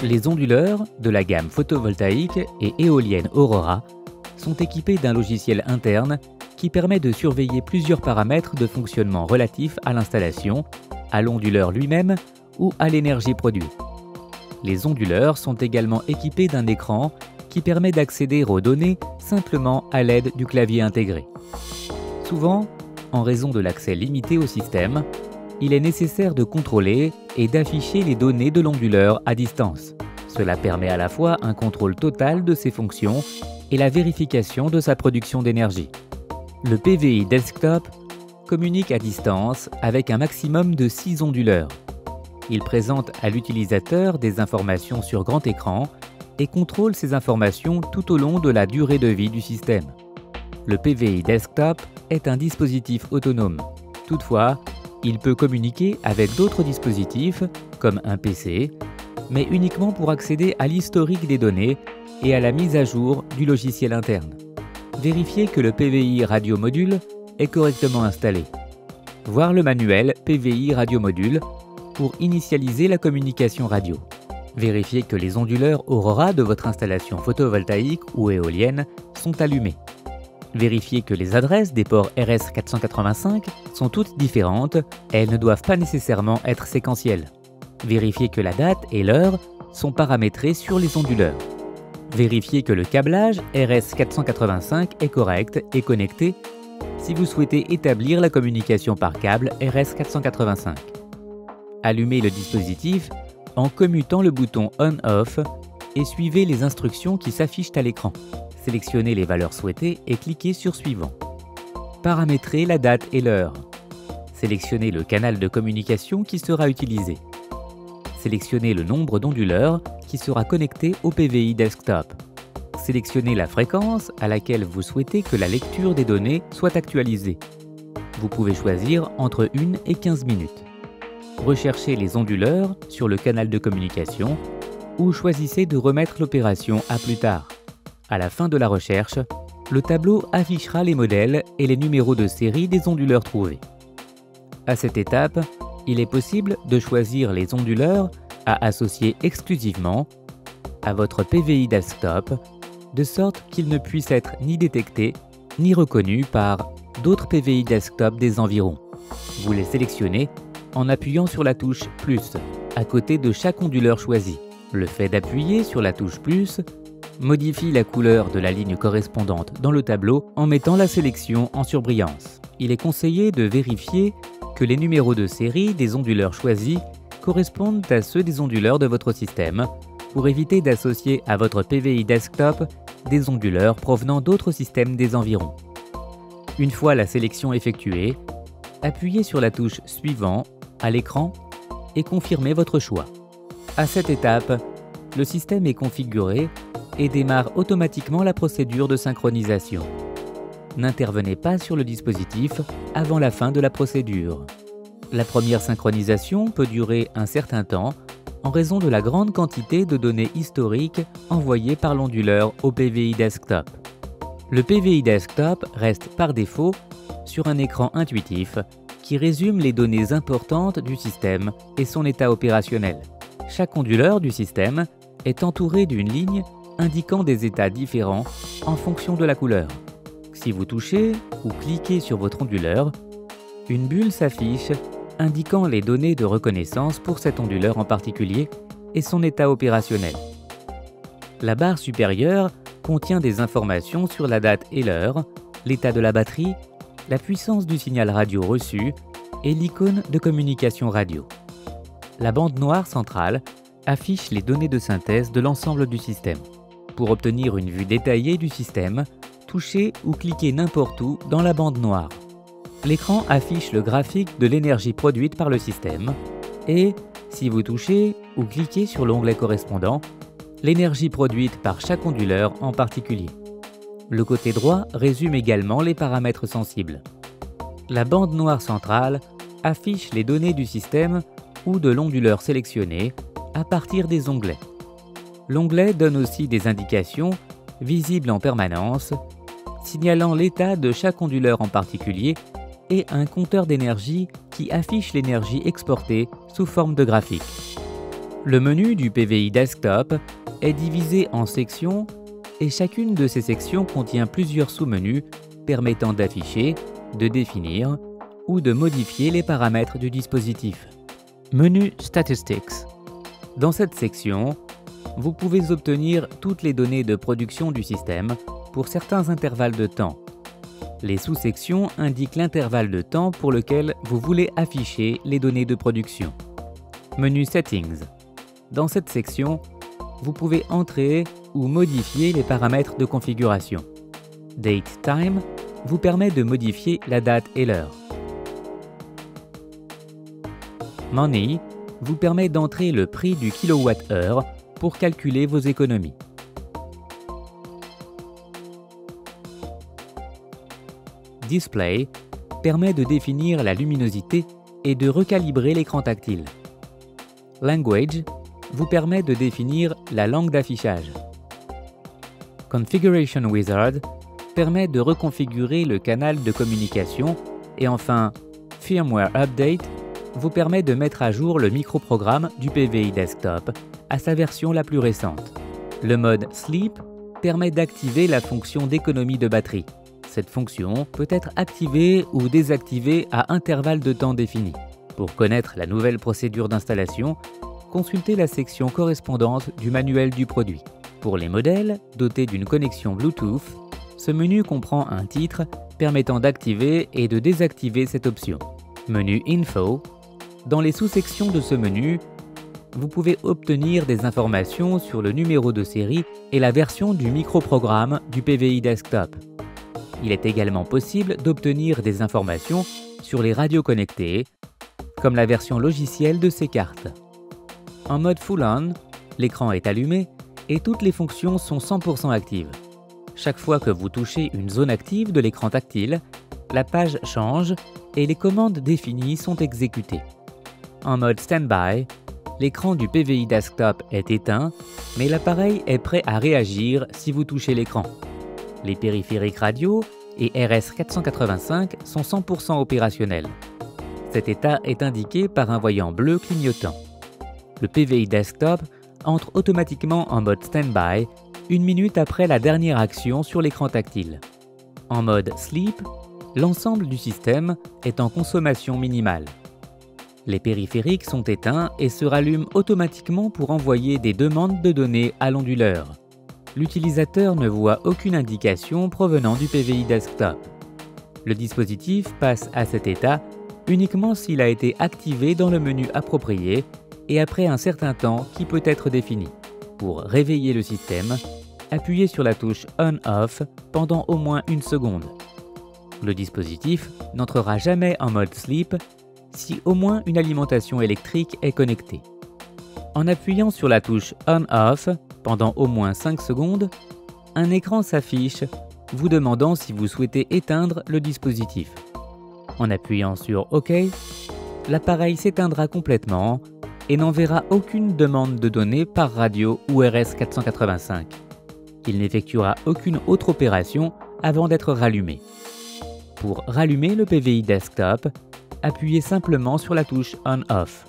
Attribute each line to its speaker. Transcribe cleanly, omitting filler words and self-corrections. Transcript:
Speaker 1: Les onduleurs de la gamme photovoltaïque et éolienne Aurora sont équipés d'un logiciel interne qui permet de surveiller plusieurs paramètres de fonctionnement relatifs à l'installation, à l'onduleur lui-même ou à l'énergie produite. Les onduleurs sont également équipés d'un écran qui permet d'accéder aux données simplement à l'aide du clavier intégré. Souvent, en raison de l'accès limité au système, il est nécessaire de contrôler et d'afficher les données de l'onduleur à distance. Cela permet à la fois un contrôle total de ses fonctions et la vérification de sa production d'énergie. Le PVI Desktop communique à distance avec un maximum de 6 onduleurs. Il présente à l'utilisateur des informations sur grand écran et contrôle ces informations tout au long de la durée de vie du système. Le PVI Desktop est un dispositif autonome. Toutefois, il peut communiquer avec d'autres dispositifs, comme un PC, mais uniquement pour accéder à l'historique des données et à la mise à jour du logiciel interne. Vérifiez que le PVI Radio Module est correctement installé. Voir le manuel PVI Radio Module pour initialiser la communication radio. Vérifiez que les onduleurs Aurora de votre installation photovoltaïque ou éolienne sont allumés. Vérifiez que les adresses des ports RS485 sont toutes différentes et elles ne doivent pas nécessairement être séquentielles. Vérifiez que la date et l'heure sont paramétrées sur les onduleurs. Vérifiez que le câblage RS485 est correct et connecté si vous souhaitez établir la communication par câble RS485. Allumez le dispositif en commutant le bouton On/Off et suivez les instructions qui s'affichent à l'écran. Sélectionnez les valeurs souhaitées et cliquez sur Suivant. Paramétrez la date et l'heure. Sélectionnez le canal de communication qui sera utilisé. Sélectionnez le nombre d'onduleurs qui sera connecté au PVI Desktop. Sélectionnez la fréquence à laquelle vous souhaitez que la lecture des données soit actualisée. Vous pouvez choisir entre 1 et 15 minutes. Recherchez les onduleurs sur le canal de communication ou choisissez de remettre l'opération à plus tard. À la fin de la recherche, le tableau affichera les modèles et les numéros de série des onduleurs trouvés. À cette étape, il est possible de choisir les onduleurs à associer exclusivement à votre PVI Desktop, de sorte qu'ils ne puissent être ni détectés ni reconnus par d'autres PVI Desktop des environs. Vous les sélectionnez en appuyant sur la touche « Plus » à côté de chaque onduleur choisi. Le fait d'appuyer sur la touche « Plus » modifie la couleur de la ligne correspondante dans le tableau en mettant la sélection en surbrillance. Il est conseillé de vérifier que les numéros de série des onduleurs choisis correspondent à ceux des onduleurs de votre système pour éviter d'associer à votre PVI Desktop des onduleurs provenant d'autres systèmes des environs. Une fois la sélection effectuée, appuyez sur la touche « Suivant » à l'écran et confirmez votre choix. À cette étape, le système est configuré et démarre automatiquement la procédure de synchronisation. N'intervenez pas sur le dispositif avant la fin de la procédure. La première synchronisation peut durer un certain temps en raison de la grande quantité de données historiques envoyées par l'onduleur au PVI Desktop. Le PVI Desktop reste par défaut sur un écran intuitif qui résume les données importantes du système et son état opérationnel. Chaque onduleur du système est entouré d'une ligne indiquant des états différents en fonction de la couleur. Si vous touchez ou cliquez sur votre onduleur, une bulle s'affiche indiquant les données de reconnaissance pour cet onduleur en particulier et son état opérationnel. La barre supérieure contient des informations sur la date et l'heure, l'état de la batterie, la puissance du signal radio reçu et l'icône de communication radio. La bande noire centrale affiche les données de synthèse de l'ensemble du système. Pour obtenir une vue détaillée du système, touchez ou cliquez n'importe où dans la bande noire. L'écran affiche le graphique de l'énergie produite par le système et, si vous touchez ou cliquez sur l'onglet correspondant, l'énergie produite par chaque onduleur en particulier. Le côté droit résume également les paramètres sensibles. La bande noire centrale affiche les données du système ou de l'onduleur sélectionné à partir des onglets. L'onglet donne aussi des indications visibles en permanence, signalant l'état de chaque onduleur en particulier et un compteur d'énergie qui affiche l'énergie exportée sous forme de graphique. Le menu du PVI Desktop est divisé en sections et chacune de ces sections contient plusieurs sous-menus permettant d'afficher, de définir ou de modifier les paramètres du dispositif. Menu Statistics. Dans cette section, vous pouvez obtenir toutes les données de production du système pour certains intervalles de temps. Les sous-sections indiquent l'intervalle de temps pour lequel vous voulez afficher les données de production. Menu Settings. Dans cette section, vous pouvez entrer ou modifier les paramètres de configuration. Date Time vous permet de modifier la date et l'heure. Money vous permet d'entrer le prix du kilowattheure pour calculer vos économies. Display permet de définir la luminosité et de recalibrer l'écran tactile. Language vous permet de définir la langue d'affichage. Configuration Wizard permet de reconfigurer le canal de communication et enfin, Firmware Update vous permet de mettre à jour le microprogramme du PVI Desktop à sa version la plus récente. Le mode Sleep permet d'activer la fonction d'économie de batterie. Cette fonction peut être activée ou désactivée à intervalles de temps définis. Pour connaître la nouvelle procédure d'installation, consultez la section correspondante du manuel du produit. Pour les modèles dotés d'une connexion Bluetooth, ce menu comprend un titre permettant d'activer et de désactiver cette option. Menu Info. Dans les sous-sections de ce menu, vous pouvez obtenir des informations sur le numéro de série et la version du microprogramme du PVI Desktop. Il est également possible d'obtenir des informations sur les radios connectées, comme la version logicielle de ces cartes. En mode Full On, l'écran est allumé et toutes les fonctions sont 100% actives. Chaque fois que vous touchez une zone active de l'écran tactile, la page change et les commandes définies sont exécutées. En mode Standby, l'écran du PVI Desktop est éteint, mais l'appareil est prêt à réagir si vous touchez l'écran. Les périphériques radio et RS485 sont 100% opérationnels. Cet état est indiqué par un voyant bleu clignotant. Le PVI Desktop entre automatiquement en mode Standby 1 minute après la dernière action sur l'écran tactile. En mode Sleep, l'ensemble du système est en consommation minimale. Les périphériques sont éteints et se rallument automatiquement pour envoyer des demandes de données à l'onduleur. L'utilisateur ne voit aucune indication provenant du PVI Desktop. Le dispositif passe à cet état uniquement s'il a été activé dans le menu approprié et après un certain temps qui peut être défini. Pour réveiller le système, appuyez sur la touche On/Off pendant au moins 1 seconde. Le dispositif n'entrera jamais en mode Sleep si au moins une alimentation électrique est connectée. En appuyant sur la touche On/Off pendant au moins 5 secondes, un écran s'affiche vous demandant si vous souhaitez éteindre le dispositif. En appuyant sur OK, l'appareil s'éteindra complètement et n'enverra aucune demande de données par radio ou RS485. Il n'effectuera aucune autre opération avant d'être rallumé. Pour rallumer le PVI Desktop, appuyez simplement sur la touche On/Off.